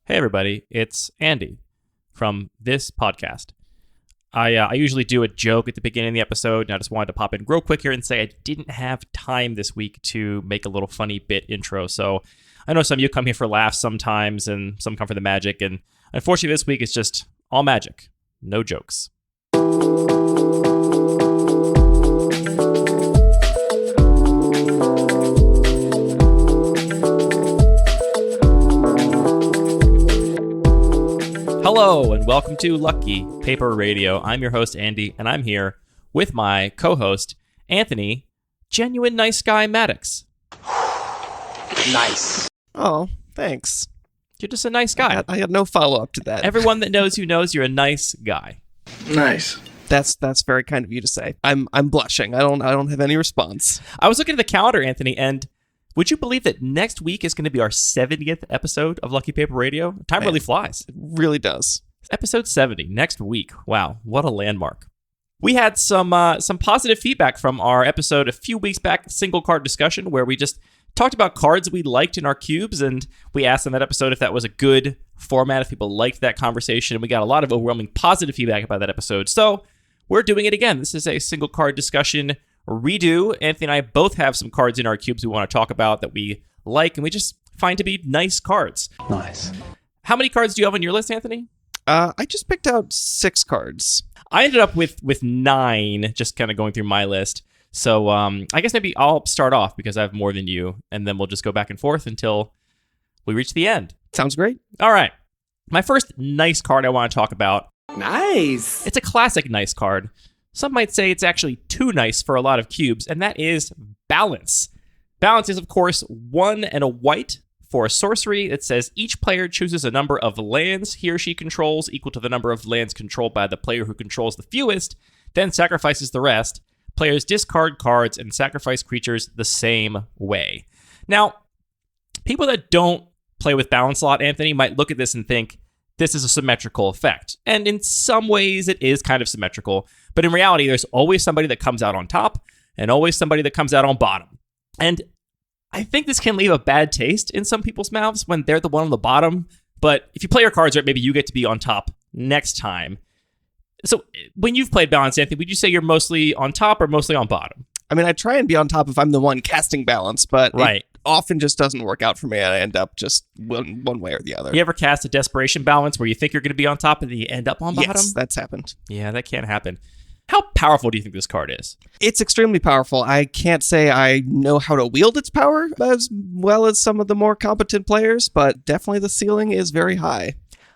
Hey everybody, it's Andy from this podcast. I usually do a joke at the beginning of the episode, and I just wanted to pop in real quick here and say I didn't have time this week to make a little funny bit intro. So I know some of you come here for laughs sometimes, and some come for the magic, and unfortunately this week it's just all magic, no jokes. Hello, and welcome to Lucky Paper Radio. I'm your host, Andy, and I'm here with my co-host, Anthony, Genuine Nice Guy Maddox. Nice. Oh, thanks. You're just a nice guy. I had no follow-up to that. Everyone that knows you knows you're a nice guy. Nice. That's very kind of you to say. I'm blushing. I don't have any response. I was looking at the calendar, Anthony, and would you believe that next week is going to be our 70th episode of Lucky Paper Radio? Time really flies. It really does. Episode 70, next week. Wow, what a landmark. We had some positive feedback from our episode a few weeks back, single card discussion, where we just talked about cards we liked in our cubes, and we asked in that episode if that was a good format, if people liked that conversation, and we got a lot of overwhelming positive feedback about that episode. So we're doing it again. This is a single card discussion redo. Anthony and I both have some cards in our cubes we want to talk about that we like, and we just find to be nice cards. Nice. How many cards do you have on your list, Anthony? I just picked out 6 cards. I ended up with 9, just kind of going through my list. So I guess maybe I'll start off because I have more than you, and then we'll just go back and forth until we reach the end. Sounds great. All right. My first nice card I want to talk about. Nice. It's a classic nice card. Some might say it's actually too nice for a lot of cubes, and that is Balance. Balance is, of course, 1 and a white for a sorcery. It says each player chooses a number of lands he or she controls equal to the number of lands controlled by the player who controls the fewest, then sacrifices the rest. Players discard cards and sacrifice creatures the same way. Now, people that don't play with Balance a lot, Anthony, might look at this and think, this is a symmetrical effect. And in some ways, it is kind of symmetrical. But in reality, there's always somebody that comes out on top and always somebody that comes out on bottom. And I think this can leave a bad taste in some people's mouths when they're the one on the bottom. But if you play your cards right, maybe you get to be on top next time. So when you've played Balance, Anthony, would you say you're mostly on top or mostly on bottom? I mean, I try and be on top if I'm the one casting Balance, but right. It often just doesn't work out for me, and I end up just one way or the other. You ever cast a Desperation Balance where you think you're going to be on top and then you end up on bottom? Yes, that's happened. Yeah, that can happen. How powerful do you think this card is? It's extremely powerful. I can't say I know how to wield its power as well as some of the more competent players, but definitely the ceiling is very high.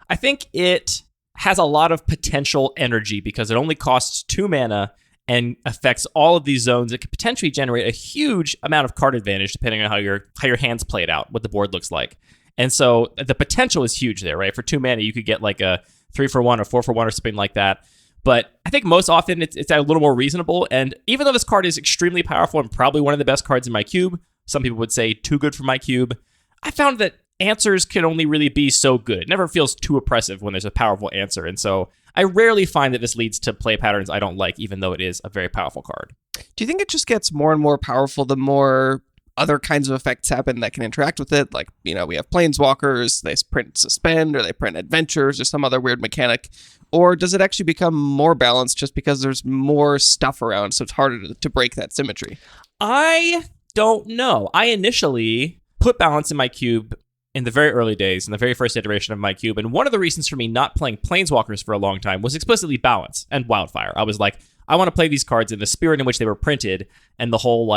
I think it has a lot of potential energy because it only costs 2 mana and affects all of these zones. It could potentially generate a huge amount of card advantage depending on how your hands played out, what the board looks like. And so the potential is huge there, right? For 2 mana, you could get like a 3-for-1 or 4-for-1 or something like that. But I think most often it's a little more reasonable. And even though this card is extremely powerful and probably one of the best cards in my cube, some people would say too good for my cube, I found that answers can only really be so good. It never feels too oppressive when there's a powerful answer. And so I rarely find that this leads to play patterns I don't like, even though it is a very powerful card. Do you think it just gets more and more powerful the more other kinds of effects happen that can interact with it? Like, we have Planeswalkers, they print Suspend, or they print Adventures, or some other weird mechanic. Or does it actually become more balanced just because there's more stuff around, so it's harder to break that symmetry? I don't know. I initially put Balance in my cube in the very early days, in the very first iteration of my cube. And one of the reasons for me not playing Planeswalkers for a long time was explicitly Balance and Wildfire. I was like, I want to play these cards in the spirit in which they were printed, and the whole,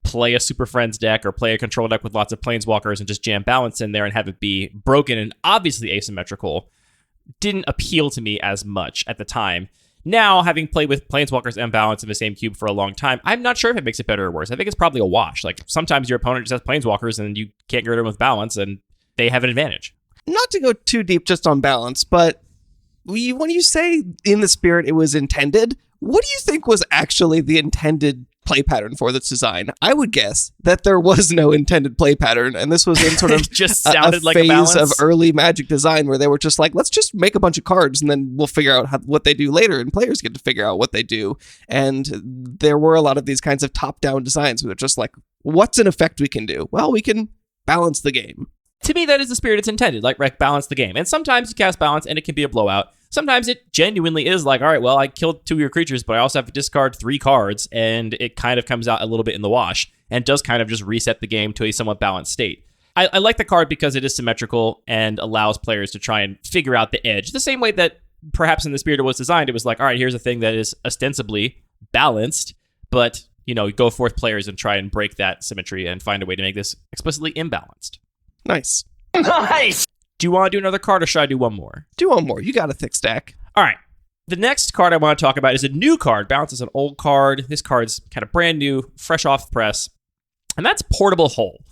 play a Super Friends deck or play a control deck with lots of Planeswalkers and just jam Balance in there and have it be broken and obviously asymmetrical didn't appeal to me as much at the time. Now, having played with Planeswalkers and Balance in the same cube for a long time, I'm not sure if it makes it better or worse. I think it's probably a wash. Sometimes your opponent just has Planeswalkers and you can't get rid of them with Balance, and they have an advantage. Not to go too deep just on Balance, but when you say in the spirit it was intended, what do you think was actually the intended play pattern for this design? I would guess that there was no intended play pattern, and this was in sort of just sounded like phase a Balance of early Magic design where they were just like, let's just make a bunch of cards and then we'll figure out what they do later, and players get to figure out what they do. And there were a lot of these kinds of top-down designs where they're just like, what's an effect we can do? Well, we can balance the game. To me, that is the spirit it's intended, like balance the game. And sometimes you cast balance and it can be a blowout. Sometimes it genuinely is like, all right, well, I killed 2 of your creatures, but I also have to discard 3 cards, and it kind of comes out a little bit in the wash and does kind of just reset the game to a somewhat balanced state. I like the card because it is symmetrical and allows players to try and figure out the edge. The same way that perhaps in the spirit it was designed, it was like, all right, here's a thing that is ostensibly balanced, but, go forth players and try and break that symmetry and find a way to make this explicitly imbalanced. Nice. Nice! Do you want to do another card, or should I do one more? Do one more. You got a thick stack. All right. The next card I want to talk about is a new card. Balance is an old card. This card's kind of brand new, fresh off the press, and that's Portable Hole.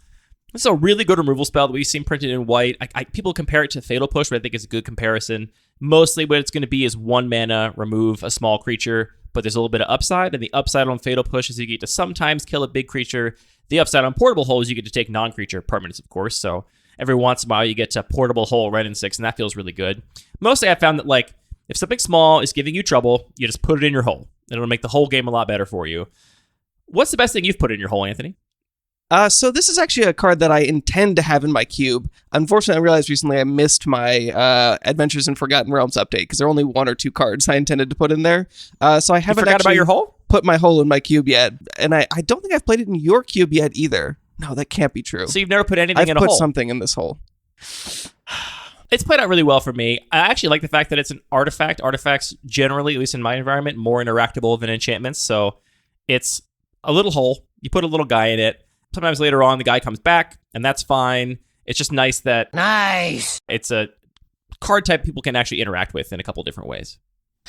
This is a really good removal spell that we've seen printed in white. People compare it to Fatal Push, but I think it's a good comparison. Mostly what it's going to be is 1 mana, remove a small creature, but there's a little bit of upside, and the upside on Fatal Push is you get to sometimes kill a big creature. The upside on Portable Hole is you get to take non-creature permanents, of course, so every once in a while you get to Portable Hole right in 6, and that feels really good. Mostly I found that, if something small is giving you trouble, you just put it in your hole. It'll make the whole game a lot better for you. What's the best thing you've put in your hole, Anthony? So this is actually a card that I intend to have in my cube. Unfortunately, I realized recently I missed my Adventures in Forgotten Realms update because there are only 1 or 2 cards I intended to put in there. So I haven't forgot about your hole? Put my hole in my cube yet. And I don't think I've played it in your cube yet either. No, that can't be true. So you've never put anything in a hole? I've put something in this hole. It's played out really well for me. I actually like the fact that it's an artifact. Artifacts generally, at least in my environment, more interactable than enchantments. So it's a little hole. You put a little guy in it. Sometimes later on, the guy comes back, and that's fine. It's just nice that it's a card type people can actually interact with in a couple different ways.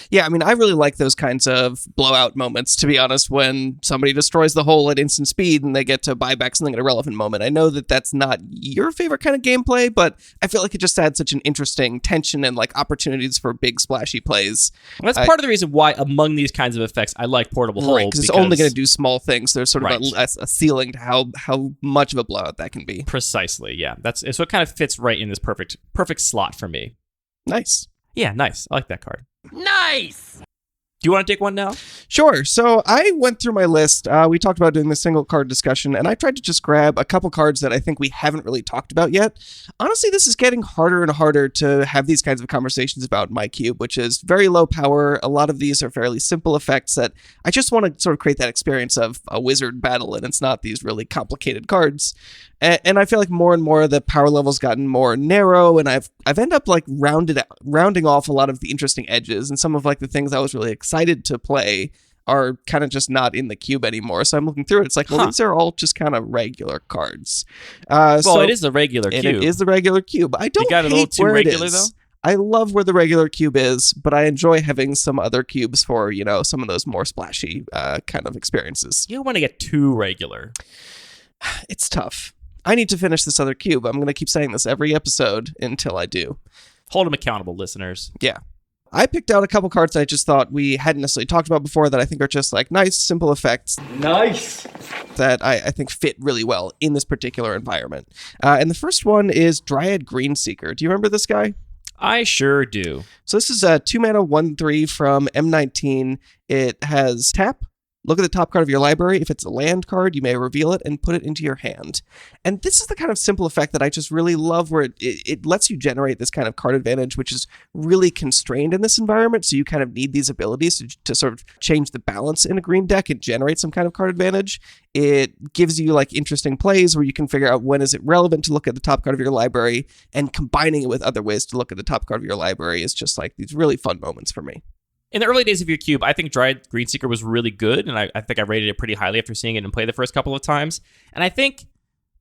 Yeah, I mean, I really like those kinds of blowout moments, to be honest, when somebody destroys the hole at instant speed and they get to buy back something at a relevant moment. I know that that's not your favorite kind of gameplay, but I feel like it just adds such an interesting tension and opportunities for big splashy plays. Well, that's part of the reason why among these kinds of effects, I like Portable Hole. Right, because it's only going to do small things. There's sort of a ceiling to how much of a blowout that can be. Precisely, yeah. So it kind of fits right in this perfect slot for me. Nice. Yeah, nice. I like that card. Nice! Do you want to take one now? Sure. So I went through my list. We talked about doing the single card discussion, and I tried to just grab a couple cards that I think we haven't really talked about yet. Honestly, this is getting harder and harder to have these kinds of conversations about my cube, which is very low power. A lot of these are fairly simple effects that I just want to sort of create that experience of a wizard battle, and it's not these really complicated cards. And I feel like more and more the power level's gotten more narrow, and I've ended up rounding off a lot of the interesting edges, and some of the things I was really excited to play are kind of just not in the cube anymore. So I'm looking through it. It's these are all just kind of regular cards. It is the regular cube. It is the regular cube. I don't got a little too regular though. I love where the regular cube is, but I enjoy having some other cubes for, some of those more splashy kind of experiences. You don't want to get too regular. It's tough. I need to finish this other cube. I'm going to keep saying this every episode until I do. Hold them accountable, listeners. Yeah. I picked out a couple cards that I just thought we hadn't necessarily talked about before that I think are just nice, simple effects. Nice! That I think fit really well in this particular environment. And the first one is Dryad Greenseeker. Do you remember this guy? I sure do. So this is a 2-mana 1/3 from M19. It has tap. Look at the top card of your library. If it's a land card, you may reveal it and put it into your hand. And this is the kind of simple effect that I just really love, where it lets you generate this kind of card advantage, which is really constrained in this environment. So you kind of need these abilities to sort of change the balance in a green deck and generate some kind of card advantage. It gives you interesting plays where you can figure out when is it relevant to look at the top card of your library, and combining it with other ways to look at the top card of your library is just these really fun moments for me. In the early days of your cube, I think Dryad Greenseeker was really good, and I think I rated it pretty highly after seeing it and play the first couple of times. And I think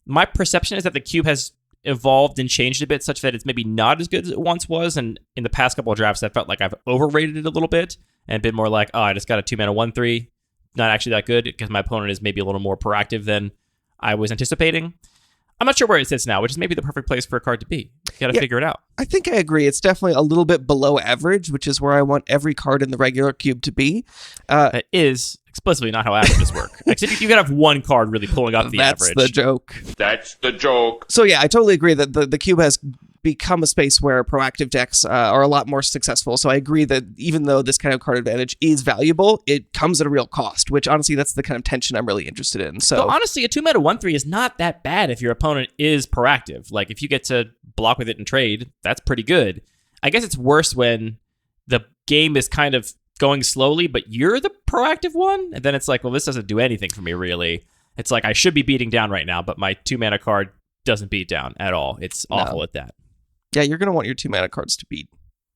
my perception is that the cube has evolved and changed a bit such that it's maybe not as good as it once was, and in the past couple of drafts, I felt like I've overrated it a little bit and been more I just got a 2-mana 1/3, not actually that good because my opponent is maybe a little more proactive than I was anticipating. I'm not sure where it sits now, which is maybe the perfect place for a card to be. You got to figure it out. I think I agree. It's definitely a little bit below average, which is where I want every card in the regular cube to be. That is explicitly not how averages work. Except you got to have one card really pulling up the average. That's the joke. That's the joke. So yeah, I totally agree that the cube has become a space where proactive decks are a lot more successful. So I agree that even though this kind of card advantage is valuable, it comes at a real cost, which honestly, that's the kind of tension I'm really interested in. So honestly, a 2-mana 1/3 is not that bad if your opponent is proactive. Like if you get to block with it and trade, that's pretty good. I guess it's worse when the game is kind of going slowly, but you're the proactive one. And then it's like, well, this doesn't do anything for me, really. It's like I should be beating down right now, but my 2-mana card doesn't beat down at all. It's awful at that. Yeah, you're going to want your 2-mana cards to beat.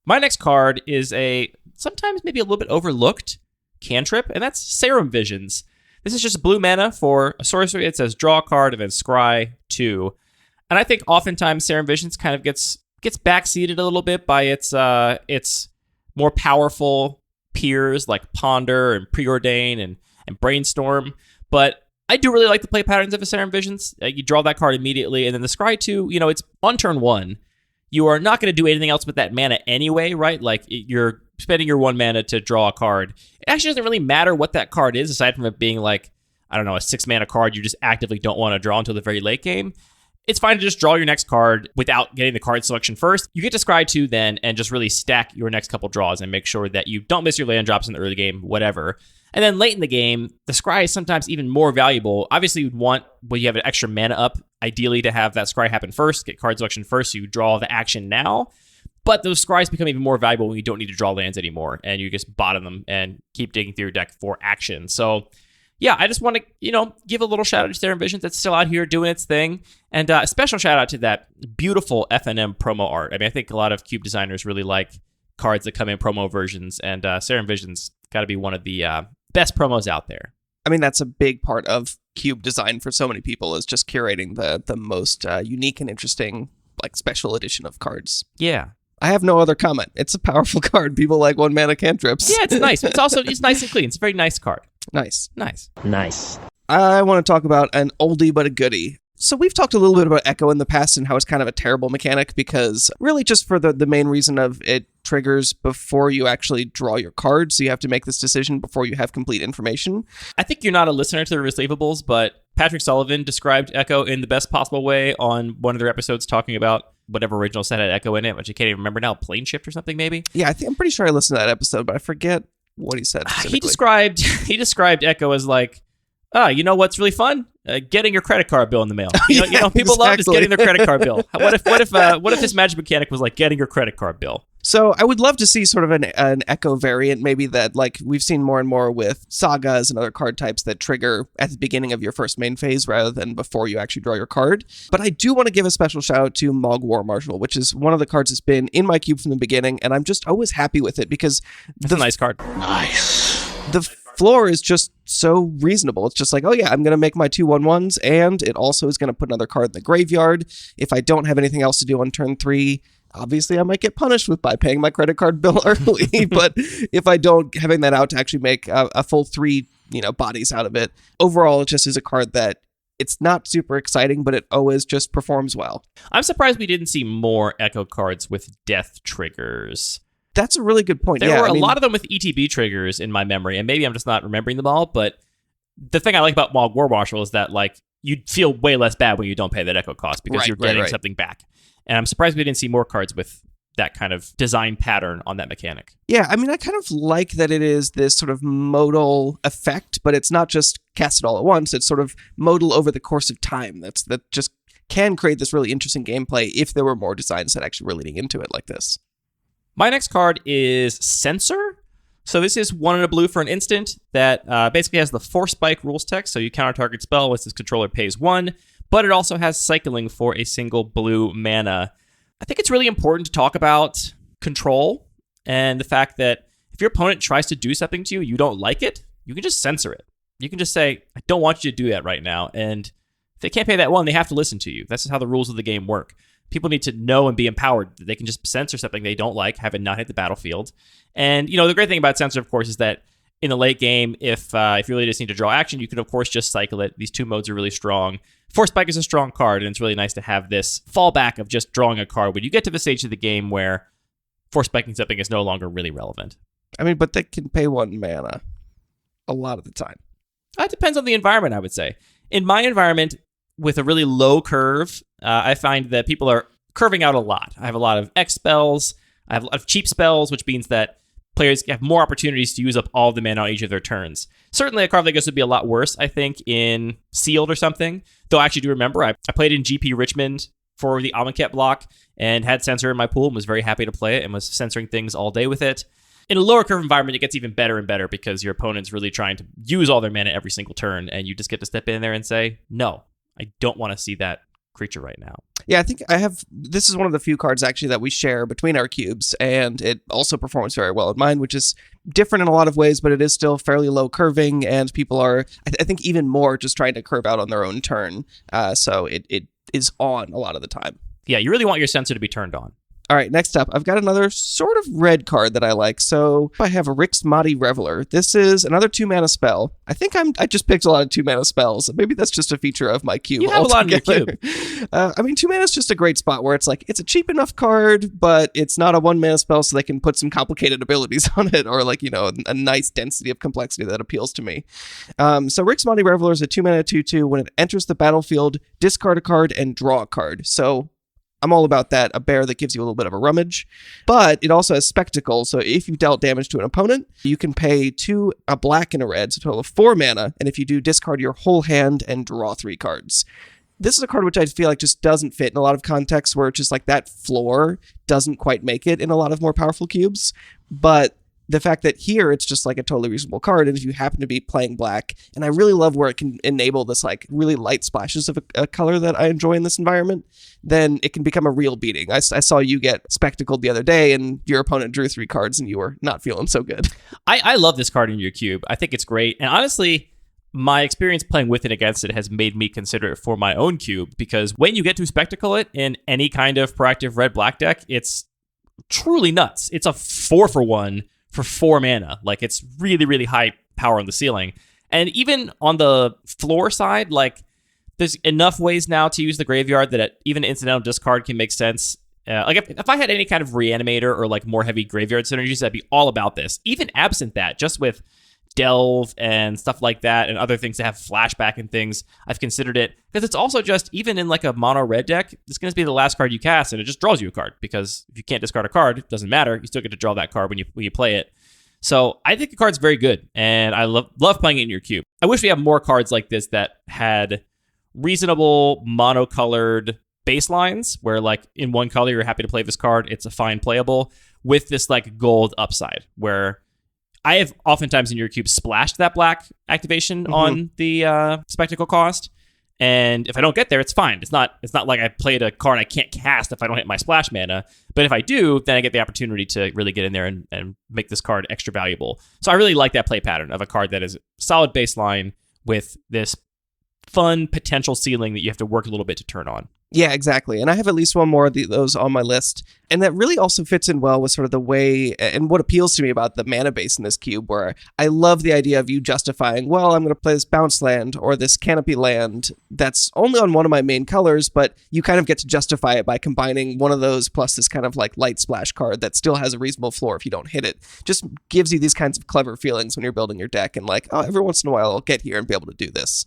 My next card is a sometimes maybe a little bit overlooked cantrip, and that's Serum Visions. This is just blue mana for a sorcery. It says draw a card and then scry 2. And I think oftentimes Serum Visions kind of gets backseated a little bit by its more powerful peers like Ponder and Preordain and Brainstorm. But I do really like the play patterns of a Serum Visions. You draw that card immediately, and then the scry 2, it's on turn 1. You are not going to do anything else with that mana anyway, right? Like, you're spending your 1 mana to draw a card. It actually doesn't really matter what that card is, aside from it being like, I don't know, a 6-mana card you just actively don't want to draw until the very late game. It's fine to just draw your next card without getting the card selection first. You get to scry 2 then and just really stack your next couple draws and make sure that you don't miss your land drops in the early game, whatever. And then late in the game, the scry is sometimes even more valuable. Obviously, you'd want, when you have an extra mana up, ideally to have that scry happen first, get card selection first, so you draw the action now. But those scries become even more valuable when you don't need to draw lands anymore, and you just bottom them and keep digging through your deck for action. So, yeah, I just want to, give a little shout out to Serum Visions that's still out here doing its thing. And a special shout out to that beautiful FNM promo art. I mean, I think a lot of Cube designers really like cards that come in promo versions, and Serum Visions got to be one of the best promos out there. I mean, that's a big part of Cube design for so many people, is just curating the most unique and interesting, like, special edition of cards. Yeah. I have no other comment. It's a powerful card. People like 1-mana cantrips. Yeah, it's nice. It's nice and clean. It's a very nice card. Nice. I want to talk about an oldie but a goodie. So we've talked a little bit about Echo in the past and how it's kind of a terrible mechanic, because really just for the main reason of it triggers before you actually draw your card. So you have to make this decision before you have complete information. I think you're not a listener to the Receivables, but Patrick Sullivan described Echo in the best possible way on one of their episodes, talking about whatever original set had Echo in it, which I can't even remember now, Plane Shift or something maybe? Yeah, I'm pretty sure I listened to that episode, but I forget what he said specifically. He described Echo as like, you know what's really fun? Getting your credit card bill in the mail. People love just getting their credit card bill. What if this magic mechanic was like getting your credit card bill? So I would love to see sort of an Echo variant, maybe that like we've seen more and more with sagas and other card types that trigger at the beginning of your first main phase rather than before you actually draw your card. But I do want to give a special shout out to Mogg War Marshal, which is one of the cards that's been in my cube from the beginning, and I'm just always happy with it because it's a nice card. Nice. The floor is just so reasonable. It's just like, oh yeah, I'm going to make my 2/1/1s, and it also is going to put another card in the graveyard. If I don't have anything else to do on turn 3, obviously I might get punished by paying my credit card bill early. But if I don't, having that out to actually make a full 3, bodies out of it, overall it just is a card that it's not super exciting, but it always just performs well. I'm surprised we didn't see more Echo cards with death triggers. That's a really good point. There were a lot of them with ETB triggers in my memory, and maybe I'm just not remembering them all, but the thing I like about Mogg War Marshal is that, like, you feel way less bad when you don't pay that Echo cost because you're getting something back. And I'm surprised we didn't see more cards with that kind of design pattern on that mechanic. Yeah, I mean, I kind of like that it is this sort of modal effect, but it's not just cast it all at once. It's sort of modal over the course of time. That just can create this really interesting gameplay if there were more designs that actually were leading into it like this. My next card is Censor. So this is 1 and a blue for an instant that basically has the Force Spike rules text. So you counter target spell once this controller pays 1, but it also has cycling for a single blue mana. I think it's really important to talk about control and the fact that if your opponent tries to do something to you, you don't like it, you can just censor it. You can just say, I don't want you to do that right now. And if they can't pay that 1, they have to listen to you. That's just how the rules of the game work. People need to know and be empowered that they can just censor something they don't like, have it not hit the battlefield. And, the great thing about Censor, of course, is that in the late game, if you really just need to draw action, you can, of course, just cycle it. These 2 modes are really strong. Force Spike is a strong card, and it's really nice to have this fallback of just drawing a card when you get to the stage of the game where Force Spiking something is no longer really relevant. I mean, but they can pay 1 mana a lot of the time. It depends on the environment, I would say. In my environment, with a really low curve, I find that people are curving out a lot. I have a lot of X spells. I have a lot of cheap spells, which means that players have more opportunities to use up all the mana on each of their turns. Certainly, a card like this would be a lot worse, I think, in Sealed or something. Though I actually do remember, I played in GP Richmond for the Amonkhet block and had Censor in my pool and was very happy to play it and was censoring things all day with it. In a lower curve environment, it gets even better and better because your opponent's really trying to use all their mana every single turn, and you just get to step in there and say, no, I don't want to see that creature right now. Yeah, I think this is one of the few cards actually that we share between our cubes, and it also performs very well in mine, which is different in a lot of ways, but it is still fairly low curving, and people are, I think, even more just trying to curve out on their own turn. So it is on a lot of the time. Yeah, you really want your Censor to be turned on. All right, next up, I've got another sort of red card that I like. So I have a Rix Maadi Reveler. This is another 2-mana spell. I think I just picked a lot of 2-mana spells. Maybe that's just a feature of my cube. You have altogether. a lot in your cube. 2 mana is just a great spot where it's like, it's a cheap enough card, but it's not a 1-mana spell, so they can put some complicated abilities on it, or like, a nice density of complexity that appeals to me. So Rix Maadi Reveler is a 2-mana 2/2. When it enters the battlefield, discard a card and draw a card. So I'm all about that, a bear that gives you a little bit of a rummage. But it also has Spectacle, so if you've dealt damage to an opponent, you can pay 2, a black and a red, so a total of 4 mana, and if you do, discard your whole hand and draw 3 cards. This is a card which I feel like just doesn't fit in a lot of contexts where it's just like that floor doesn't quite make it in a lot of more powerful cubes, but the fact that here it's just like a totally reasonable card, and if you happen to be playing black, and I really love where it can enable this like really light splashes of a color that I enjoy in this environment, then it can become a real beating. I saw you get Spectacled the other day, and your opponent drew 3 cards, and you were not feeling so good. I love this card in your cube. I think it's great, and honestly, my experience playing with and against it has made me consider it for my own cube, because when you get to Spectacle it in any kind of proactive red-black deck, it's truly nuts. It's a 4-for-1 for 4 mana. Like, it's really, really high power on the ceiling. And even on the floor side, like, there's enough ways now to use the graveyard that even incidental discard can make sense. Like, if I had any kind of reanimator or, like, more heavy graveyard synergies, I'd be all about this. Even absent that, just with Delve and stuff like that and other things that have flashback and things, I've considered it. Because it's also just, even in, like, a mono red deck, it's going to be the last card you cast, and it just draws you a card. Because if you can't discard a card, it doesn't matter. You still get to draw that card when you play it. So I think the card's very good, and I love playing it in your cube. I wish we had more cards like this that had reasonable monocolored baselines, where, like, in one color you're happy to play this card, it's a fine playable, with this, like, gold upside, where I have oftentimes in your cube splashed that black activation on the Spectacle cost, and if I don't get there, it's fine. It's not like I played a card I can't cast if I don't hit my splash mana, but if I do, then I get the opportunity to really get in there and make this card extra valuable. So I really like that play pattern of a card that is solid baseline with this fun potential ceiling that you have to work a little bit to turn on. Yeah, exactly. And I have at least one more of those on my list. And that really also fits in well with sort of the way and what appeals to me about the mana base in this cube, where I love the idea of you justifying, well, I'm going to play this bounce land or this canopy land that's only on one of my main colors, but you kind of get to justify it by combining one of those plus this kind of like light splash card that still has a reasonable floor if you don't hit it. Just gives you these kinds of clever feelings when you're building your deck, and like, oh, every once in a while I'll get here and be able to do this.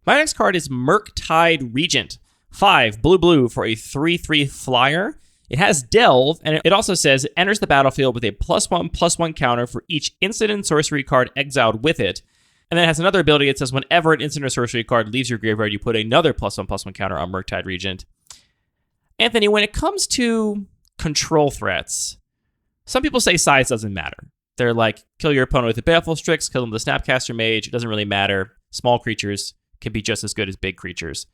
My next card is Murktide Regent. 5 blue for a 3/3 flyer. It has Delve, and it also says it enters the battlefield with a +1/+1 counter for each instant and sorcery card exiled with it. And then it has another ability that says whenever an instant or sorcery card leaves your graveyard, you put another +1/+1 counter on Murktide Regent. Anthony, when it comes to control threats, some people say size doesn't matter. They're like, kill your opponent with a Baleful Strix, kill them with a Snapcaster Mage, it doesn't really matter. Small creatures can be just as good as big creatures.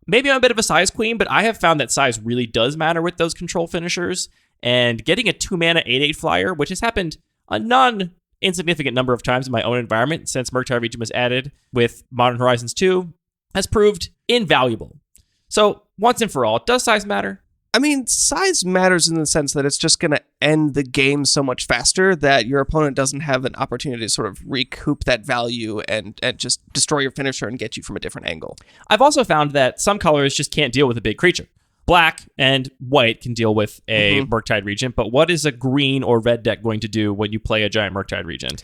Maybe I'm a bit of a size queen, but I have found that size really does matter with those control finishers. And getting a 2-mana 8/8 flyer, which has happened a non-insignificant number of times in my own environment since Murktide Regent was added with Modern Horizons 2, has proved invaluable. So, once and for all, does size matter? I mean, size matters in the sense that it's just going to end the game so much faster that your opponent doesn't have an opportunity to sort of recoup that value and just destroy your finisher and get you from a different angle. I've also found that some colors just can't deal with a big creature. Black and white can deal with a Murktide Regent, but what is a green or red deck going to do when you play a giant Murktide Regent?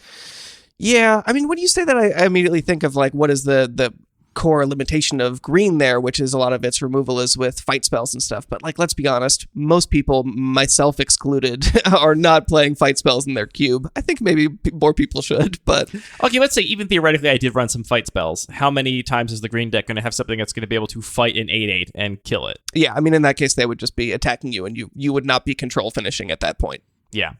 Yeah, I mean, when you say that, I immediately think of, like, what is the core limitation of green there, which is a lot of its removal is with fight spells and stuff. But like, let's be honest, most people, myself excluded, are not playing fight spells in their cube. I think maybe more people should, but... Okay, let's say even theoretically I did run some fight spells. How many times is the green deck going to have something that's going to be able to fight an 8/8 and kill it? Yeah, I mean, in that case, they would just be attacking you, and you would not be control finishing at that point. Yeah.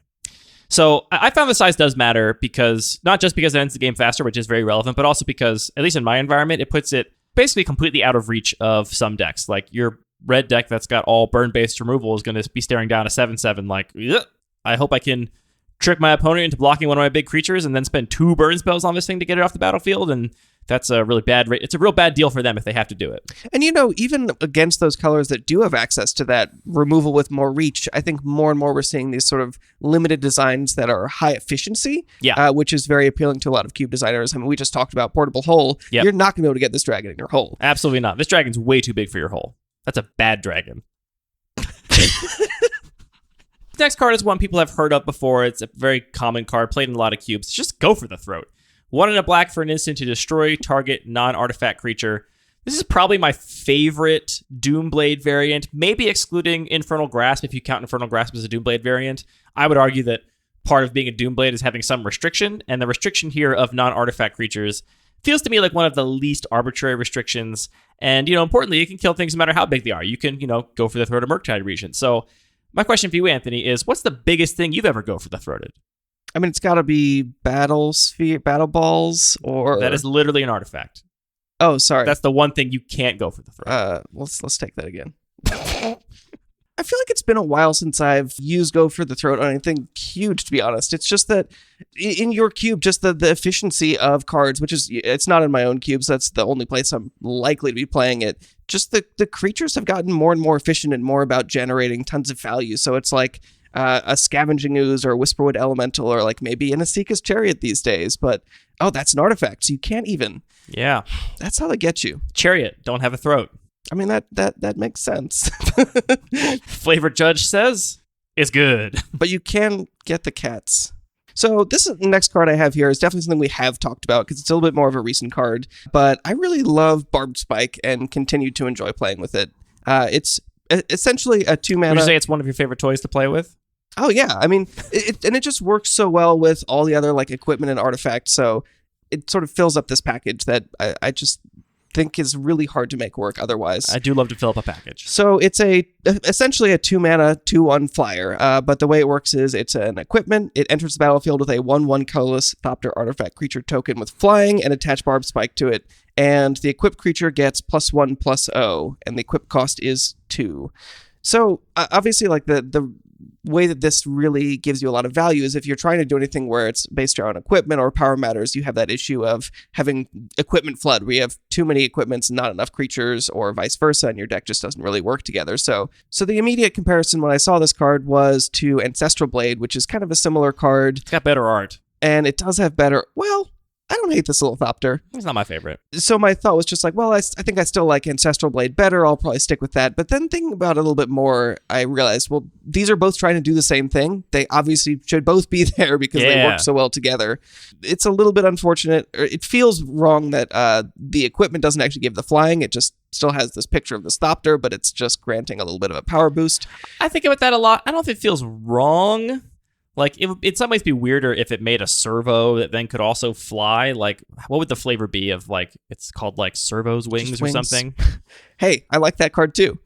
So I found the size does matter because, not just because it ends the game faster, which is very relevant, but also because, at least in my environment, it puts it basically completely out of reach of some decks. Like your red deck that's got all burn-based removal is going to be staring down a 7/7 like, ugh, I hope I can trick my opponent into blocking one of my big creatures and then spend 2 burn spells on this thing to get it off the battlefield, and that's a really bad it's a real bad deal for them if they have to do it. And even against those colors that do have access to that removal with more reach, I think more and more we're seeing these sort of limited designs that are high efficiency, which is very appealing to a lot of cube designers. I mean, we just talked about portable hole. Yep. You're not going to be able to get this dragon in your hole. Absolutely not. This dragon's way too big for your hole. That's a bad dragon. Next card is one people have heard of before. It's a very common card, played in a lot of cubes. Just go for the throat. 1 and a black for an instant to destroy target non-artifact creature. This is probably my favorite Doomblade variant, maybe excluding Infernal Grasp if you count Infernal Grasp as a Doomblade variant. I would argue that part of being a Doomblade is having some restriction, and the restriction here of non-artifact creatures feels to me like one of the least arbitrary restrictions. And, importantly, you can kill things no matter how big they are. You can, go for the throat of Murktide Regent. So my question for you, Anthony, is what's the biggest thing you've ever go for the throated? I mean, it's got to be battle balls, or... That is literally an artifact. Oh, sorry. That's the one thing you can't go for the throat. Let's take that again. I feel like it's been a while since I've used go for the throat on anything huge, to be honest. It's just that in your cube, just the efficiency of cards, it's not in my own cubes. That's the only place I'm likely to be playing it. Just the creatures have gotten more and more efficient and more about generating tons of value. So it's like a Scavenging Ooze or a Whisperwood Elemental or like maybe an Asika's Chariot these days. But, that's an artifact, so you can't even. Yeah. That's how they get you. Chariot, don't have a throat. I mean, that makes sense. Flavor Judge says it's good. But you can get the cats. So this next card I have here is definitely something we have talked about because it's a little bit more of a recent card. But I really love Barbed Spike and continue to enjoy playing with it. It's essentially a 2-mana... Would you say it's one of your favorite toys to play with? Oh, yeah. I mean, it just works so well with all the other like equipment and artifacts. So it sort of fills up this package that I just think is really hard to make work otherwise. I do love to fill up a package. So it's essentially a 2-mana 2/1 flyer, but the way it works is it's an equipment. It enters the battlefield with a 1/1 colorless Thopter artifact creature token with flying and attach Barbed Spike to it, and the equipped creature gets +1/+0, and the equip cost is 2. So obviously, like the way that this really gives you a lot of value is if you're trying to do anything where it's based around equipment or power matters, you have that issue of having equipment flood where you have too many equipments and not enough creatures, or vice versa, and your deck just doesn't really work together. So the immediate comparison when I saw this card was to Ancestral Blade, which is kind of a similar card. It's got better art. And it does have better... Well, I don't hate this little Thopter. It's not my favorite. So my thought was just like, well, I think I still like Ancestral Blade better. I'll probably stick with that. But then thinking about it a little bit more, I realized, well, these are both trying to do the same thing. They obviously should both be there because they work so well together. It's a little bit unfortunate. It feels wrong that the equipment doesn't actually give the flying. It just still has this picture of the Thopter, but it's just granting a little bit of a power boost. I think about that a lot. I don't know if it feels wrong. Like, it would in some ways be weirder if it made a servo that then could also fly. Like, what would the flavor be of, like, it's called, like, servo's wings or something? Hey, I like that card, too.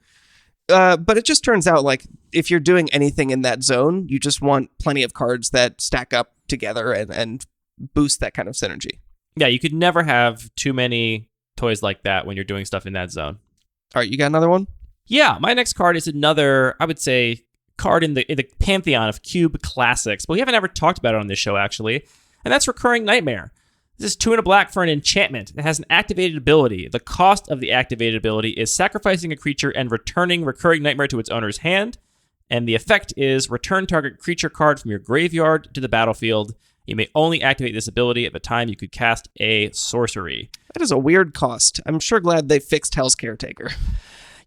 But it just turns out, like, if you're doing anything in that zone, you just want plenty of cards that stack up together and boost that kind of synergy. Yeah, you could never have too many toys like that when you're doing stuff in that zone. All right, you got another one? Yeah, my next card is another, I would say, card in the pantheon of cube classics, but we haven't ever talked about it on this show, actually, and that's Recurring Nightmare. This is 2 and a black for an enchantment. It has an activated ability. The cost of the activated ability is sacrificing a creature and returning Recurring Nightmare to its owner's hand, and the effect is return target creature card from your graveyard to the battlefield. You may only activate this ability at the time you could cast a sorcery. That is a weird cost. I'm sure glad they fixed Hell's Caretaker.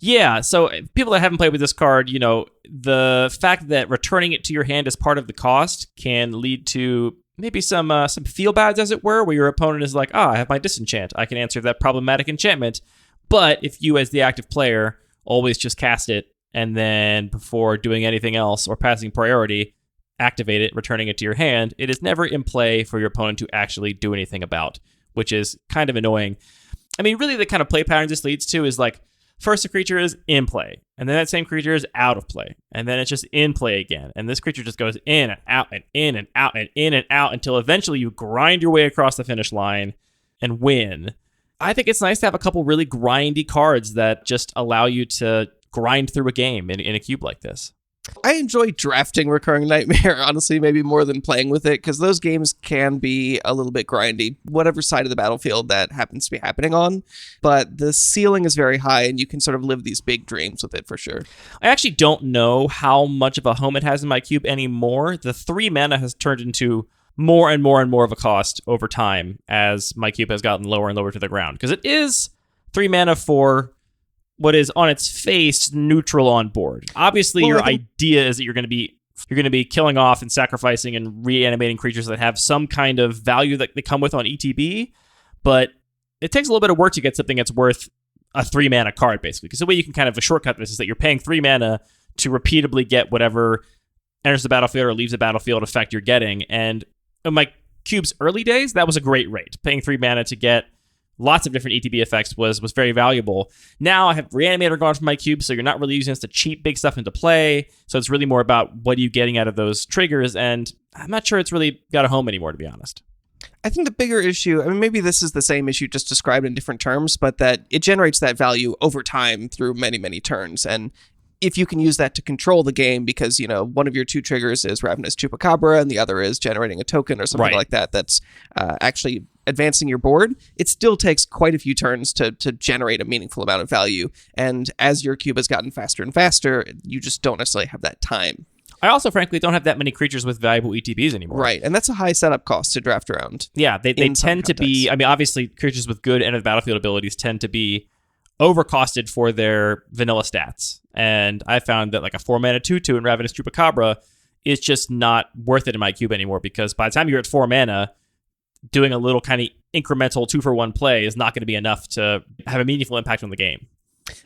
Yeah, so people that haven't played with this card, the fact that returning it to your hand as part of the cost can lead to maybe some feel bads, as it were, where your opponent is like, I have my disenchant. I can answer that problematic enchantment. But if you, as the active player, always just cast it, and then before doing anything else or passing priority, activate it, returning it to your hand, it is never in play for your opponent to actually do anything about, which is kind of annoying. I mean, really the kind of play patterns this leads to is like, first a creature is in play, and then that same creature is out of play, and then it's just in play again, and this creature just goes in and out and in and out and in and out until eventually you grind your way across the finish line and win. I think it's nice to have a couple really grindy cards that just allow you to grind through a game in a cube like this. I enjoy drafting Recurring Nightmare, honestly, maybe more than playing with it, because those games can be a little bit grindy, whatever side of the battlefield that happens to be happening on. But the ceiling is very high, and you can sort of live these big dreams with it for sure. I actually don't know how much of a home it has in my cube anymore. The 3 mana has turned into more and more and more of a cost over time as my cube has gotten lower and lower to the ground, because it is 3 mana for what is on its face neutral on board. Obviously, your idea is that you're going to be killing off and sacrificing and reanimating creatures that have some kind of value that they come with on ETB, but it takes a little bit of work to get something that's worth a 3 mana card, basically. Because the way you can kind of shortcut this is that you're paying 3 mana to repeatedly get whatever enters the battlefield or leaves the battlefield effect you're getting. And in my cube's early days, that was a great rate. Paying 3 mana to get lots of different ETB effects was very valuable. Now I have Reanimator gone from my cube, so you're not really using this to cheat big stuff into play. So it's really more about what are you getting out of those triggers, and I'm not sure it's really got a home anymore, to be honest. I think the bigger issue, I mean, maybe this is the same issue just described in different terms, but that it generates that value over time through many, many turns. And if you can use that to control the game because, one of your 2 triggers is Ravenous Cube Cobra and the other is generating a token or something like that that's actually advancing your board, it still takes quite a few turns to generate a meaningful amount of value. And as your cube has gotten faster and faster, you just don't necessarily have that time. I also, frankly, don't have that many creatures with valuable ETBs anymore. Right, and that's a high setup cost to draft around. Yeah, they tend to be, I mean, obviously, creatures with good end of the battlefield abilities tend to be overcosted for their vanilla stats. And I found that like a 4 mana 2/2 in Ravenous Chupacabra is just not worth it in my cube anymore, because by the time you're at 4 mana, doing a little kind of incremental 2-for-1 play is not going to be enough to have a meaningful impact on the game.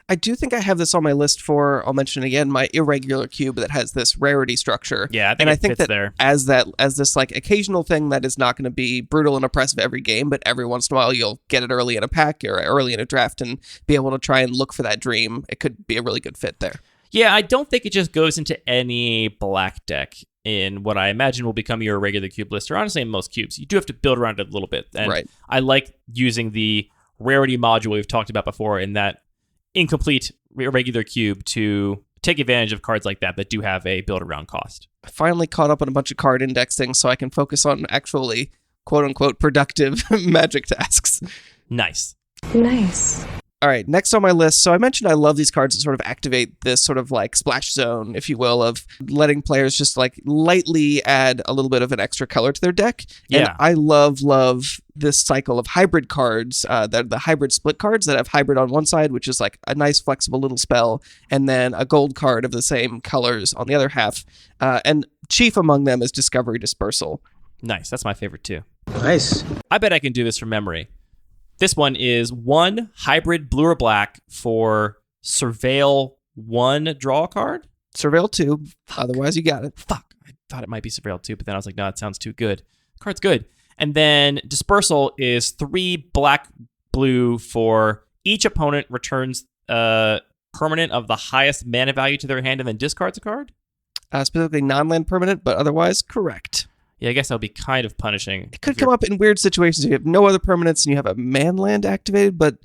I do think I have this on my list for, I'll mention again, my irregular cube that has this rarity structure. Yeah, I think that there. as this like occasional thing that is not going to be brutal and oppressive every game, but every once in a while you'll get it early in a pack or early in a draft and be able to try and look for that dream. It could be a really good fit there. Yeah, I don't think it just goes into any black deck in what I imagine will become your regular cube list, or honestly in most cubes. You do have to build around it a little bit. And right. I like using the rarity module we've talked about before in that incomplete regular cube to take advantage of cards like that do have a build around cost. I finally caught up on a bunch of card indexing so I can focus on actually quote unquote productive magic tasks. Nice. All right, next on my list. So I mentioned I love these cards that sort of activate this sort of like splash zone, if you will, of letting players just like lightly add a little bit of an extra color to their deck. Yeah. And I love this cycle of hybrid cards, the hybrid split cards that have hybrid on one side, which is like a nice flexible little spell, and then a gold card of the same colors on the other half. And chief among them is Discovery Dispersal. Nice. That's my favorite too. Nice. I bet I can do this from memory. This one is 1 hybrid blue or black for Surveil 1 draw card. Surveil 2. Otherwise, you got it. Fuck. I thought it might be Surveil 2, but then I was like, no, it sounds too good. The card's good. And then Dispersal is 3 black blue for each opponent returns a permanent of the highest mana value to their hand and then discards a card. Specifically non-land permanent, but otherwise correct. Yeah, I guess that would be kind of punishing. It could come up in weird situations if you have no other permanents and you have a man land activated, but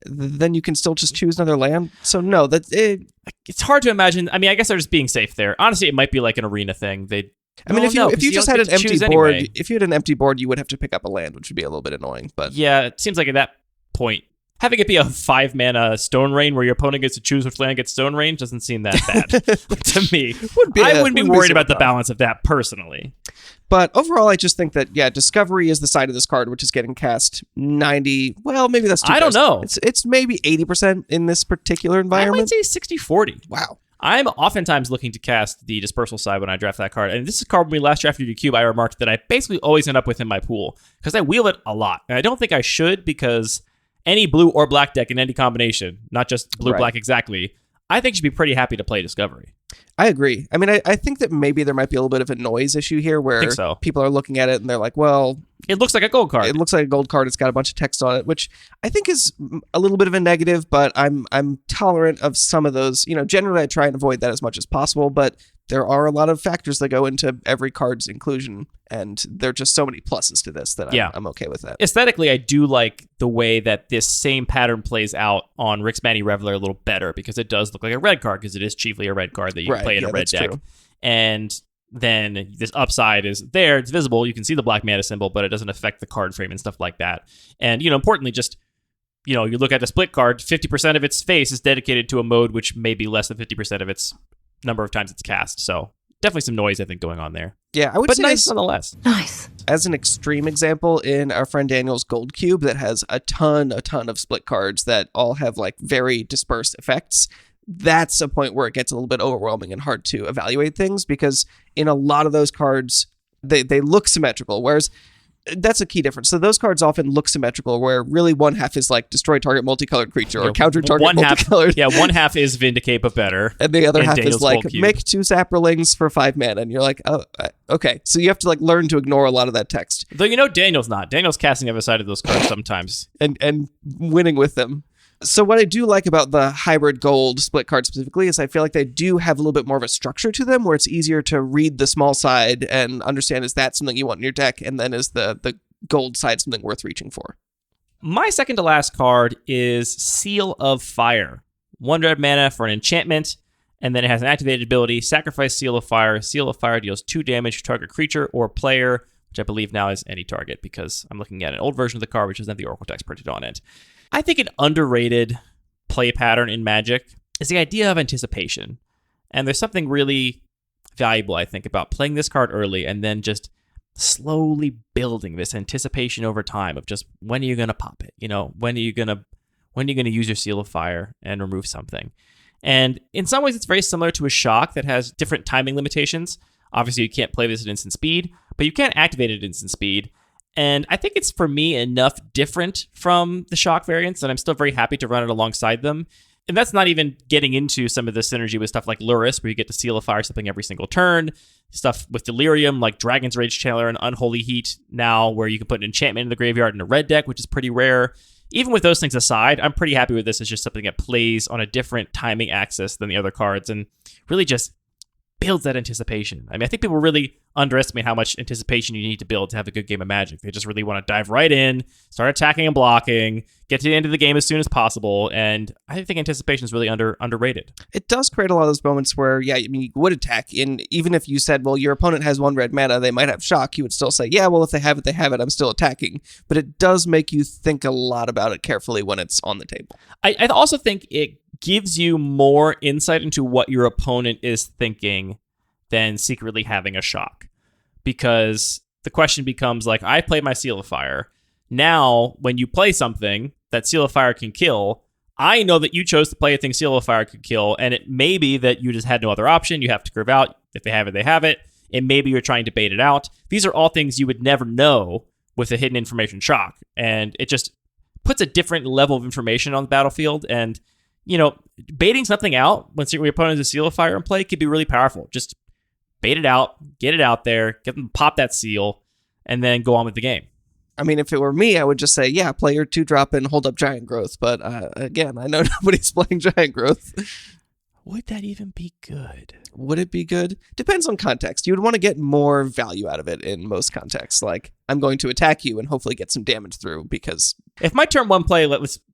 then you can still just choose another land. So no, it's hard to imagine. I mean, I guess they're just being safe there. Honestly, it might be like an arena thing. If you just had an empty board, if you had an empty board, you would have to pick up a land, which would be a little bit annoying. But yeah, it seems like at that point, having it be a 5 mana Stone Rain where your opponent gets to choose which land gets Stone Rain doesn't seem that bad to me. I wouldn't be worried about the balance of that personally. But overall, I just think that, Discovery is the side of this card which is getting cast 90. Well, maybe that's too I don't know. It's maybe 80% in this particular environment. I might say 60-40. Wow. I'm oftentimes looking to cast the Dispersal side when I draft that card. And this is a card when we last drafted your cube, I remarked that I basically always end up with in my pool because I wheel it a lot. And I don't think I should because any blue or black deck in any combination, not just blue-black exactly, I think should be pretty happy to play Discovery. I agree. I mean, I think that maybe there might be a little bit of a noise issue here where people are looking at it and they're like, well... It looks like a gold card. It looks like a gold card. It's got a bunch of text on it, which I think is a little bit of a negative, but I'm tolerant of some of those. Generally I try and avoid that as much as possible, but there are a lot of factors that go into every card's inclusion, and there are just so many pluses to this that I'm okay with that. Aesthetically, I do like the way that this same pattern plays out on Rix Maadi Reveler a little better because it does look like a red card because it is chiefly a red card that you can play in a red deck. True. And then this upside is there. It's visible. You can see the black mana symbol, but it doesn't affect the card frame and stuff like that. And, importantly, just, you look at the split card, 50% of its face is dedicated to a mode which may be less than 50% of its number of times it's cast. So definitely some noise, I think, going on there. Yeah, I would say nice nonetheless. Nice. As an extreme example, in our friend Daniel's Gold Cube that has a ton of split cards that all have like very dispersed effects, that's a point where it gets a little bit overwhelming and hard to evaluate things because in a lot of those cards, they look symmetrical, whereas that's a key difference. So those cards often look symmetrical where really one half is like destroy target multicolored creature or counter target multicolored. One half is Vindicate but better. And the other half is like make 2 Saprolings for 5 mana. And you're like, oh, okay. So you have to like learn to ignore a lot of that text. Though Daniel's not. Daniel's casting the other side of those cards sometimes. and winning with them. So what I do like about the hybrid gold split card specifically is I feel like they do have a little bit more of a structure to them where it's easier to read the small side and understand is that something you want in your deck, and then is the gold side something worth reaching for. My second to last card is Seal of Fire. 1 red mana for an enchantment, and then it has an activated ability, sacrifice Seal of Fire. Seal of Fire deals 2 damage to target creature or player, which I believe now is any target because I'm looking at an old version of the card which doesn't have the Oracle text printed on it. I think an underrated play pattern in Magic is the idea of anticipation. And there's something really valuable, I think, about playing this card early and then just slowly building this anticipation over time of just when are you going to pop it? When are you going to use your Seal of Fire and remove something? And in some ways, it's very similar to a Shock that has different timing limitations. Obviously, you can't play this at instant speed, but you can activate it at instant speed. And I think it's, for me, enough different from the Shock variants that I'm still very happy to run it alongside them. And that's not even getting into some of the synergy with stuff like Luris, where you get to Seal of Fire something every single turn. Stuff with Delirium, like Dragon's Rage Channeler and Unholy Heat now, where you can put an enchantment in the graveyard in a red deck, which is pretty rare. Even with those things aside, I'm pretty happy with this. It's just something that plays on a different timing axis than the other cards and really just builds that anticipation. I mean, I think people really underestimate how much anticipation you need to build to have a good game of Magic. They just really want to dive right in, start attacking and blocking, get to the end of the game as soon as possible, and I think anticipation is really underrated. It does create a lot of those moments where, you would attack, and even if you said, well, your opponent has 1 red mana, they might have Shock, you would still say, yeah, well, if they have it, I'm still attacking. But it does make you think a lot about it carefully when it's on the table. I also think it gives you more insight into what your opponent is thinking than secretly having a Shock. Because the question becomes like, I played my Seal of Fire. Now, when you play something that Seal of Fire can kill, I know that you chose to play a thing Seal of Fire could kill, and it may be that you just had no other option. You have to curve out. If they have it, they have it. And maybe you're trying to bait it out. These are all things you would never know with a hidden information Shock. And it just puts a different level of information on the battlefield. And baiting something out when your opponent has a Seal of Fire in play could be really powerful. Just bait it out, get it out there, get them to pop that seal, and then go on with the game. I mean, if it were me, I would just say, yeah, play your 2-drop and hold up Giant Growth. But again, I know nobody's playing Giant Growth. Would that even be good? Would it be good? Depends on context. You would want to get more value out of it in most contexts. Like, I'm going to attack you and hopefully get some damage through because... If my turn 1 play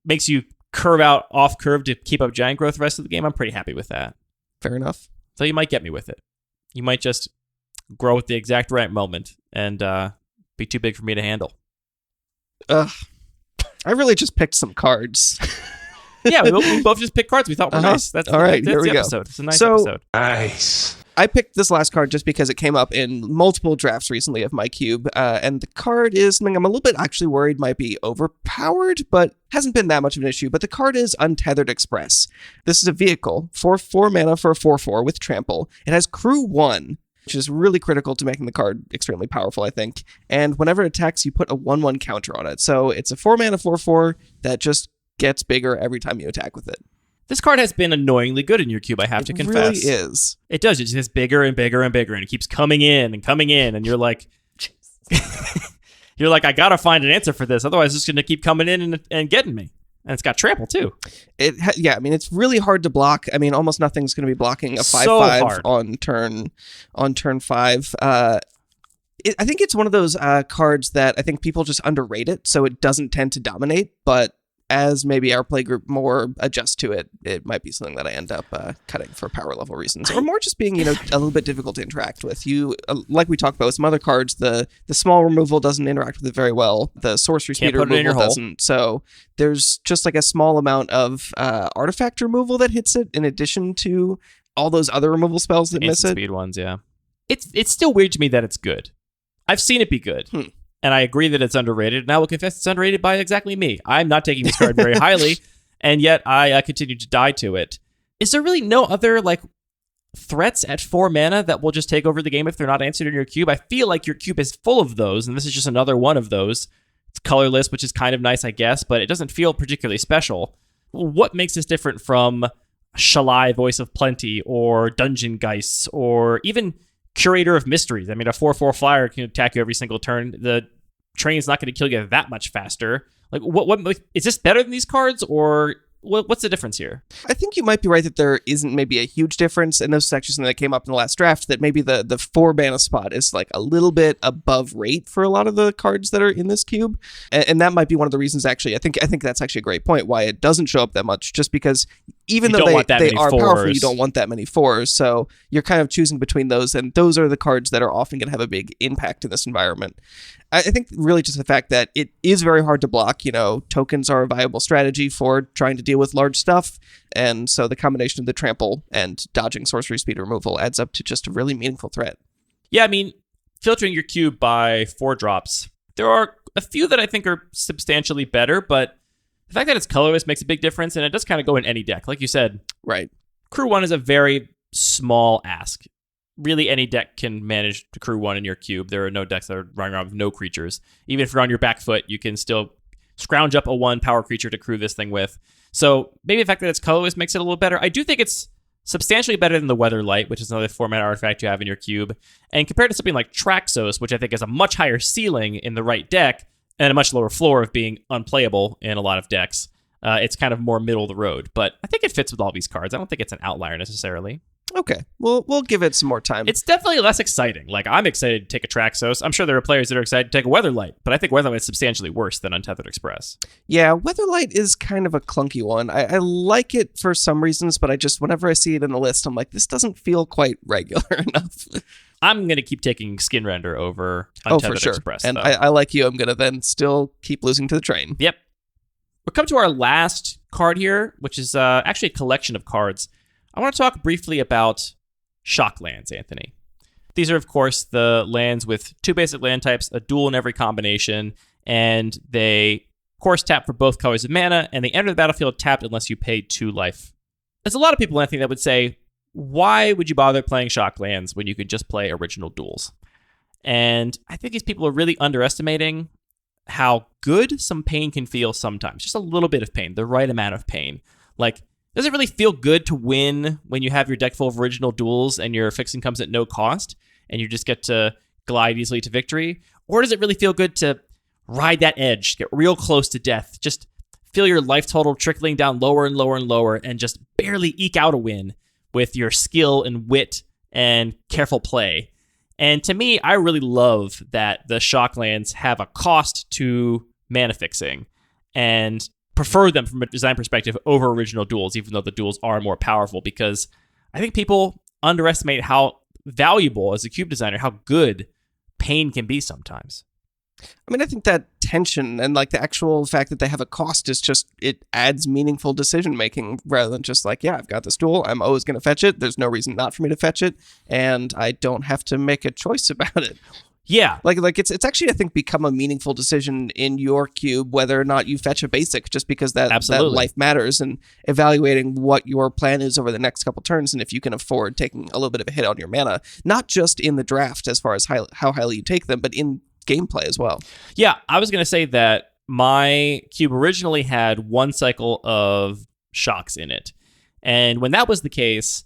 makes you curve out off curve to keep up Giant Growth the rest of the game, I'm pretty happy with that. Fair enough. So you might get me with it. You might just grow at the exact right moment and be too big for me to handle. I really just picked some cards. Yeah, we both just picked cards we thought were nice. That's all right. That's here we the go. episode. It's a nice episode. Nice. I picked this last card just because it came up in multiple drafts recently of my cube, and the card is something I'm a little bit actually worried might be overpowered, but hasn't been that much of an issue. But the card is Untethered Express. This is a vehicle for 4 mana for a 4/4 with trample. It has Crew 1, which is really critical to making the card extremely powerful, I think. And whenever it attacks, you put a 1/1 counter on it. So it's a 4 mana 4/4 that just gets bigger every time you attack with it. This card has been annoyingly good in your cube, I have to confess. It really is. It does. It just gets bigger and bigger and bigger, and it keeps coming in, and you're like, I gotta find an answer for this, otherwise it's gonna keep coming in and getting me. And it's got trample too. It's really hard to block. I mean, almost nothing's going to be blocking a 5/5 on turn 5. I think it's one of those cards that I think people just underrate it, so it doesn't tend to dominate, but as maybe our playgroup more adjusts to it, it might be something that I end up cutting for power level reasons, or more just being, a little bit difficult to interact with. Like we talked about with some other cards, the small removal doesn't interact with it very well. The sorcery speed removal doesn't. So there's just like a small amount of artifact removal that hits it, in addition to all those other removal spells that miss it. Speed ones, yeah. It's still weird to me that it's good. I've seen it be good. And I agree that it's underrated, and I will confess it's underrated by exactly me. I'm not taking this card very highly, and yet I continue to die to it. Is there really no other threats at 4 mana that will just take over the game if they're not answered in your cube? I feel like your cube is full of those, and this is just another one of those. It's colorless, which is kind of nice, I guess, but it doesn't feel particularly special. What makes this different from Shalai, Voice of Plenty, or Dungeon Geists, or even Curator of Mysteries? I mean, a 4/4 flyer can attack you every single turn. The train's not going to kill you that much faster. What is this better than these cards, or what's the difference here? I think you might be right that there isn't maybe a huge difference, and this is actually something that came up in the last draft, that maybe the 4 mana spot is a little bit above rate for a lot of the cards that are in this cube, and that might be one of the reasons. Actually, I think that's actually a great point why it doesn't show up that much, just because even though they are powerful, you don't want that many 4s, so you're kind of choosing between those, and those are the cards that are often going to have a big impact in this environment. I think really just the fact that it is very hard to block. Tokens are a viable strategy for trying to deal with large stuff, and so the combination of the trample and dodging sorcery speed removal adds up to just a really meaningful threat. Yeah, I mean, filtering your cube by 4 drops, there are a few that I think are substantially better, but the fact that it's colorless makes a big difference, and it does kind of go in any deck. Like you said, right. Crew 1 is a very small ask. Really, any deck can manage to crew 1 in your cube. There are no decks that are running around with no creatures. Even if you're on your back foot, you can still scrounge up a 1 power creature to crew this thing with. So maybe the fact that it's colorless makes it a little better. I do think it's substantially better than the Weatherlight, which is another 4 mana artifact you have in your cube. And compared to something like Traxos, which I think has a much higher ceiling in the right deck and a much lower floor of being unplayable in a lot of decks, it's kind of more middle of the road. But I think it fits with all these cards. I don't think it's an outlier necessarily. Okay, we'll give it some more time. It's definitely less exciting. I'm excited to take a Traxos. I'm sure there are players that are excited to take a Weatherlight, but I think Weatherlight's substantially worse than Untethered Express. Yeah, Weatherlight is kind of a clunky one. I like it for some reasons, but whenever I see it in the list, I'm like, this doesn't feel quite regular enough. I'm going to keep taking Skin Render over Untethered Express. And I like you. I'm going to then still keep losing to the train. Yep. We'll come to our last card here, which is actually a collection of cards. I want to talk briefly about Shocklands, Anthony. These are, of course, the lands with 2 basic land types, a dual in every combination, and they, of course, tap for both colors of mana, and they enter the battlefield tapped unless you pay 2 life. There's a lot of people, Anthony, that would say, why would you bother playing Shocklands when you could just play original duels? And I think these people are really underestimating how good some pain can feel sometimes. Just a little bit of pain, the right amount of pain. Does it really feel good to win when you have your deck full of original duels and your fixing comes at no cost and you just get to glide easily to victory? Or does it really feel good to ride that edge, get real close to death, just feel your life total trickling down lower and lower and lower and just barely eke out a win with your skill and wit and careful play? And to me, I really love that the Shocklands have a cost to mana fixing and prefer them from a design perspective over original duels, even though the duels are more powerful, because I think people underestimate how valuable, as a cube designer, how good pain can be sometimes. I mean, I think that tension and like the actual fact that they have a cost is just, it adds meaningful decision making rather than just like, yeah, I've got this duel, I'm always going to fetch it. There's no reason not for me to fetch it, and I don't have to make a choice about it. Yeah. Like it's actually, I think, become a meaningful decision in your cube whether or not you fetch a basic, just because that life matters, and evaluating what your plan is over the next couple turns and if you can afford taking a little bit of a hit on your mana, not just in the draft as far as how highly you take them, but in gameplay as well. Yeah, I was going to say that my cube originally had one cycle of shocks in it. And when that was the case,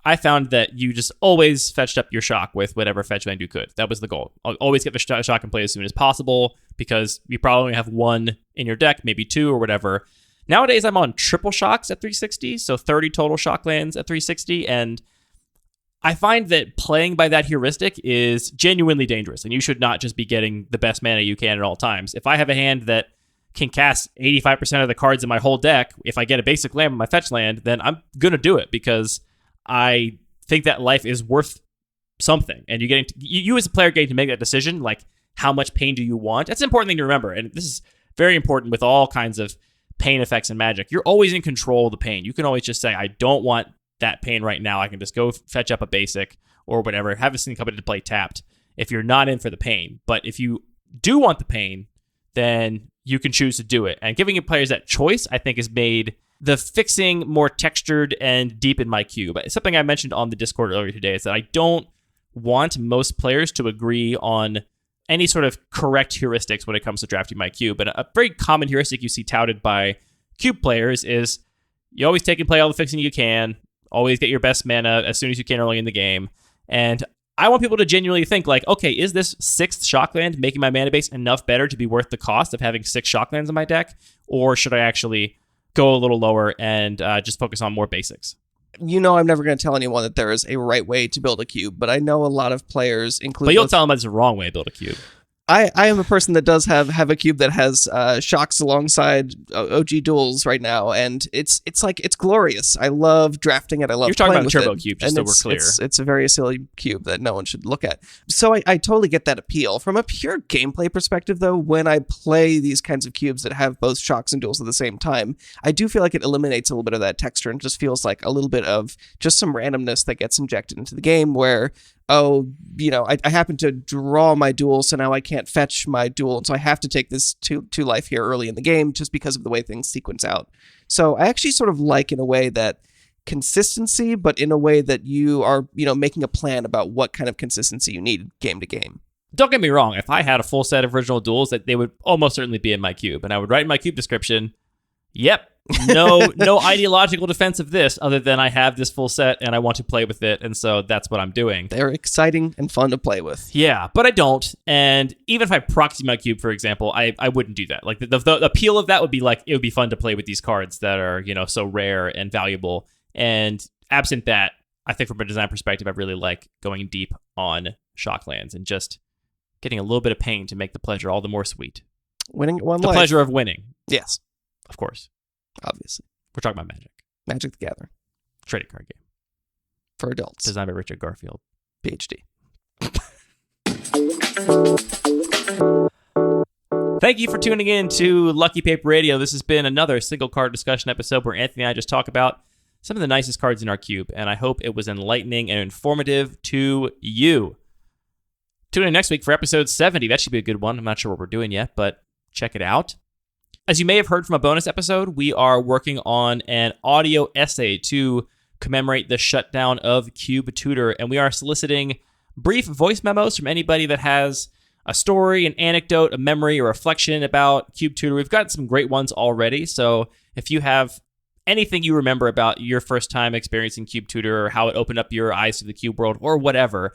I found that you just always fetched up your shock with whatever fetch land you could. That was the goal. I'll always get the shock in play as soon as possible, because you probably only have one in your deck, maybe two or whatever. Nowadays, I'm on triple shocks at 360, so 30 total shocklands at 360, and I find that playing by that heuristic is genuinely dangerous, and you should not just be getting the best mana you can at all times. If I have a hand that can cast 85% of the cards in my whole deck, if I get a basic land with my fetch land, then I'm going to do it, because I think that life is worth something. And you as a player getting to make that decision, like how much pain do you want? That's an important thing to remember. And this is very important with all kinds of pain effects in Magic. You're always in control of the pain. You can always just say, I don't want that pain right now. I can just go fetch up a basic or whatever, have this thing come into play tapped if you're not in for the pain. But if you do want the pain, then you can choose to do it. And giving players that choice, I think, has made the fixing more textured and deep in my cube. Something I mentioned on the Discord earlier today is that I don't want most players to agree on any sort of correct heuristics when it comes to drafting my cube. And a very common heuristic you see touted by cube players is you always take and play all the fixing you can, always get your best mana as soon as you can early in the game. And I want people to genuinely think like, okay, is this 6th Shockland making my mana base enough better to be worth the cost of having 6 Shocklands in my deck? Or should I actually go a little lower and just focus on more basics? You know, I'm never going to tell anyone that there is a right way to build a cube, but I know a lot of players, including... But you'll tell them there's a wrong way to build a cube. I am a person that does have a cube that has shocks alongside OG duels right now, and it's glorious. I love drafting it. I love. You're talking playing about a turbo it. cube, just and so we're clear. It's a very silly cube that no one should look at. So I totally get that appeal. From a pure gameplay perspective, though, when I play these kinds of cubes that have both shocks and duels at the same time, I do feel like it eliminates a little bit of that texture and just feels like a little bit of just some randomness that gets injected into the game where, oh, you know, I happen to draw my duel, so now I can't fetch my duel, and so I have to take this two life here early in the game just because of the way things sequence out. So I actually sort of like, in a way, that consistency, but in a way that you are, you know, making a plan about what kind of consistency you need game to game. Don't get me wrong. If I had a full set of original duels, that they would almost certainly be in my cube, and I would write in my cube description, yep, no ideological defense of this other than I have this full set and I want to play with it, and so that's what I'm doing. They're exciting and fun to play with. Yeah, but I don't. And even if I proxy my cube, for example, I wouldn't do that. Like the appeal of that would be like, it would be fun to play with these cards that are, you know, so rare and valuable. And absent that, I think from a design perspective, I really like going deep on Shocklands and just getting a little bit of pain to make the pleasure all the more sweet. Winning at one life. The pleasure of winning. Yes. Of course. Obviously. We're talking about Magic. Magic the Gathering. Trading card game. For adults. Designed by Richard Garfield. PhD. Thank you for tuning in to Lucky Paper Radio. This has been another single card discussion episode where Anthony and I just talk about some of the nicest cards in our cube, and I hope it was enlightening and informative to you. Tune in next week for episode 70. That should be a good one. I'm not sure what we're doing yet, but check it out. As you may have heard from a bonus episode, we are working on an audio essay to commemorate the shutdown of Cube Tutor, and we are soliciting brief voice memos from anybody that has a story, an anecdote, a memory, or reflection about Cube Tutor. We've got some great ones already, so if you have anything you remember about your first time experiencing Cube Tutor or how it opened up your eyes to the cube world or whatever,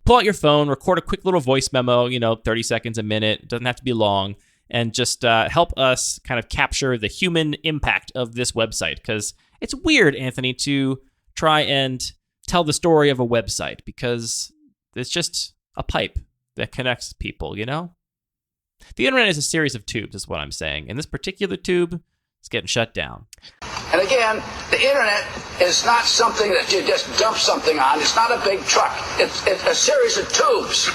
pull out your phone, record a quick little voice memo, 30 seconds, a minute. It doesn't have to be long. And just help us kind of capture the human impact of this website. Because it's weird, Anthony, to try and tell the story of a website because it's just a pipe that connects people, you know? The internet is a series of tubes, is what I'm saying. And this particular tube is getting shut down. And again, the internet is not something that you just dump something on. It's not a big truck. It's a series of tubes.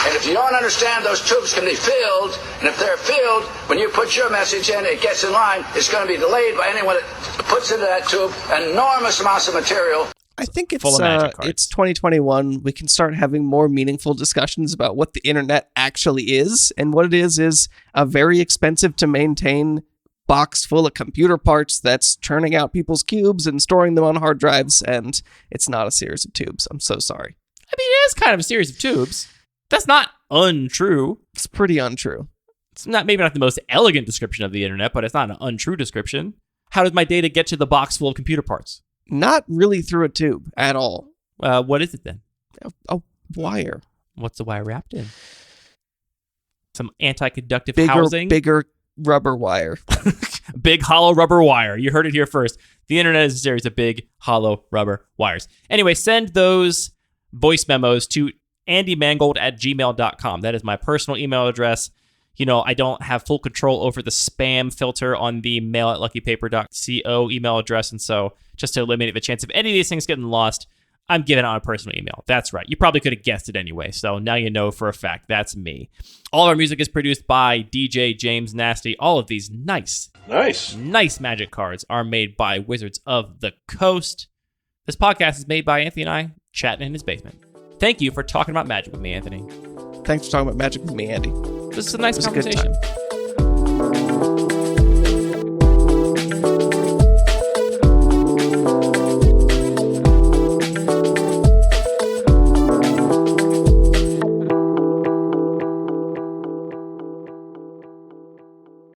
And if You don't understand those tubes can be filled, and if they're filled, when you put your message in, it gets in line. It's going to be delayed by anyone that puts into that tube enormous amounts of material. I think Full of magic cards. it's 2021. We can start having more meaningful discussions about what the internet actually is, and what it is a very expensive to maintain box full of computer parts that's churning out people's cubes and storing them on hard drives, and it's not a series of tubes. I'm so sorry. I mean, it is kind of a series of tubes. That's not untrue. It's pretty untrue. It's maybe not the most elegant description of the internet, but it's not an untrue description. How does my data get to the box full of computer parts? Not really through a tube at all. What is it then? A wire. What's the wire wrapped in? Some anti-conductive housing? Bigger rubber wire. Big hollow rubber wire. You heard it here first. The internet is a series of big hollow rubber wires. Anyway, send those voice memos to andymangold@gmail.com. That is my personal email address. You know, I don't have full control over the spam filter on the mail@luckypaper.co email address. And so just to eliminate the chance of any of these things getting lost, I'm giving it on a personal email. That's right. You probably could have guessed it anyway. So now you know for a fact that's me. All of our music is produced by DJ James Nasty. All of these nice magic cards are made by Wizards of the Coast. This podcast is made by Anthony and I chatting in his basement. Thank you for talking about magic with me, Anthony. Thanks for talking about magic with me, Andy. This is a nice conversation. A good time.